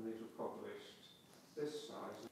these were published this size.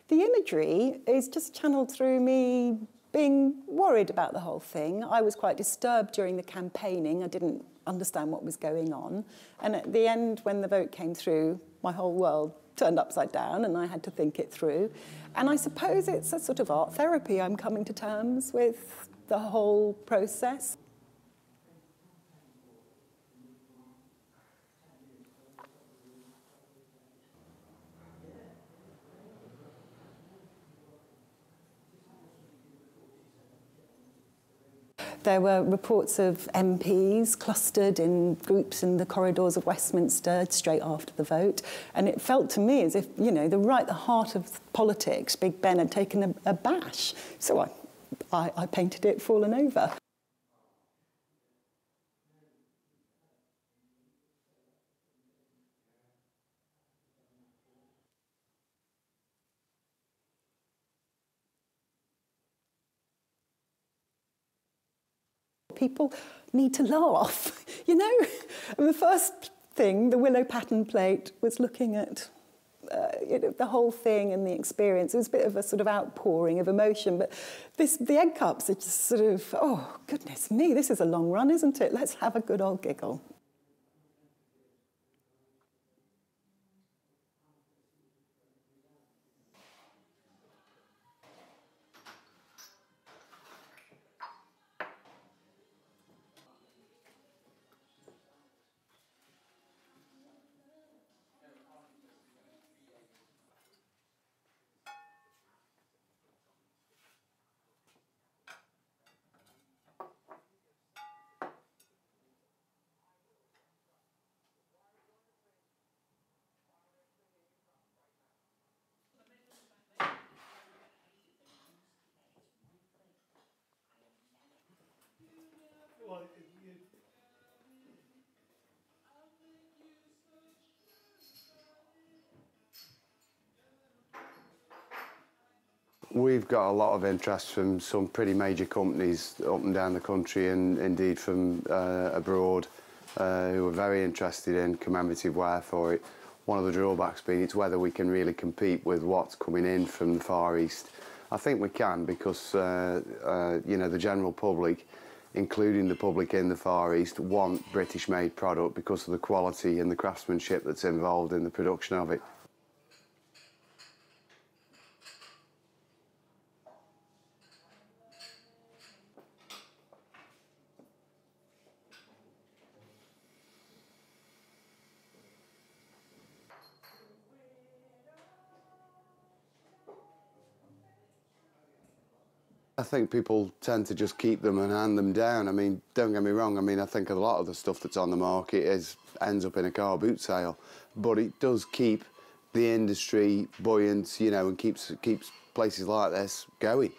The imagery is just channeled through me being worried about the whole thing. I was quite disturbed during the campaigning. I didn't understand what was going on. And at the end, when the vote came through, my whole world turned upside down and I had to think it through. And I suppose it's a sort of art therapy. I'm coming to terms with the whole process. There were reports of MPs clustered in groups in the corridors of Westminster straight after the vote. And it felt to me as if, you know, the heart of politics, Big Ben had taken a bash. So I painted it fallen over. People need to laugh, you know? And the first thing, the Willow pattern plate, was looking at you know, the whole thing and the experience. It was a bit of a sort of outpouring of emotion, but the egg cups are just sort of, oh, goodness me, this is a long run, isn't it? Let's have a good old giggle. We've got a lot of interest from some pretty major companies up and down the country and indeed from abroad who are very interested in commemorative wear for it. One of the drawbacks being it's whether we can really compete with what's coming in from the Far East. I think we can because you know, the general public, including the public in the Far East, want British-made product because of the quality and the craftsmanship that's involved in the production of it. I think people tend to just keep them and hand them down. I mean, don't get me wrong, I mean, I think a lot of the stuff that's on the market ends up in a car boot sale, but it does keep the industry buoyant, you know, and keeps places like this going.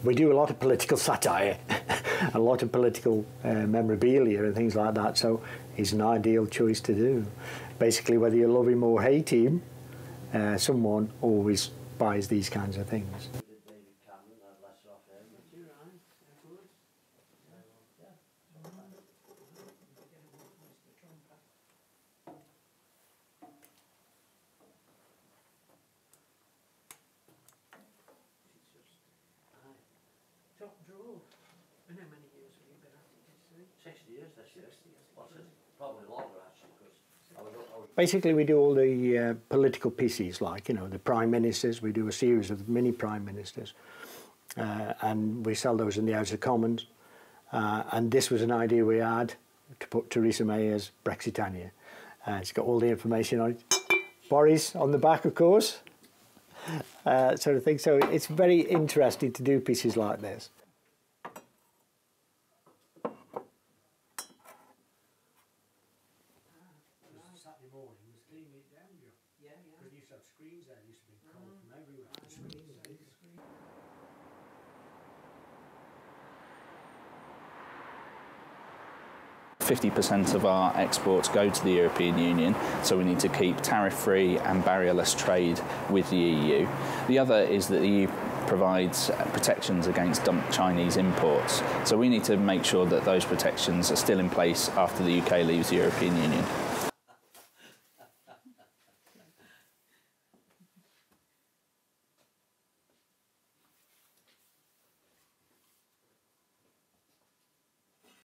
We do a lot of political satire, a lot of political memorabilia and things like that, so it's an ideal choice to do. Basically, whether you love him or hate him, someone always buys these kinds of things. Top drawer. And how many years have you been at it? 60 years this year. Probably longer actually, because basically we do all the political pieces, like, you know, the prime ministers. We do a series of mini prime ministers, and we sell those in the House of Commons. And this was an idea we had to put Theresa May as Brexitania. It's got all the information on it. Boris on the back, of course, sort of thing. So it's very interesting to do pieces like this. Saturday morning was cleaning it down, yeah. Because you used to have screens there, used to be cold from everywhere. The screens there. 50% of our exports go to the European Union, so we need to keep tariff-free and barrier-less trade with the EU. The other is that the EU provides protections against dumped Chinese imports, so we need to make sure that those protections are still in place after the UK leaves the European Union.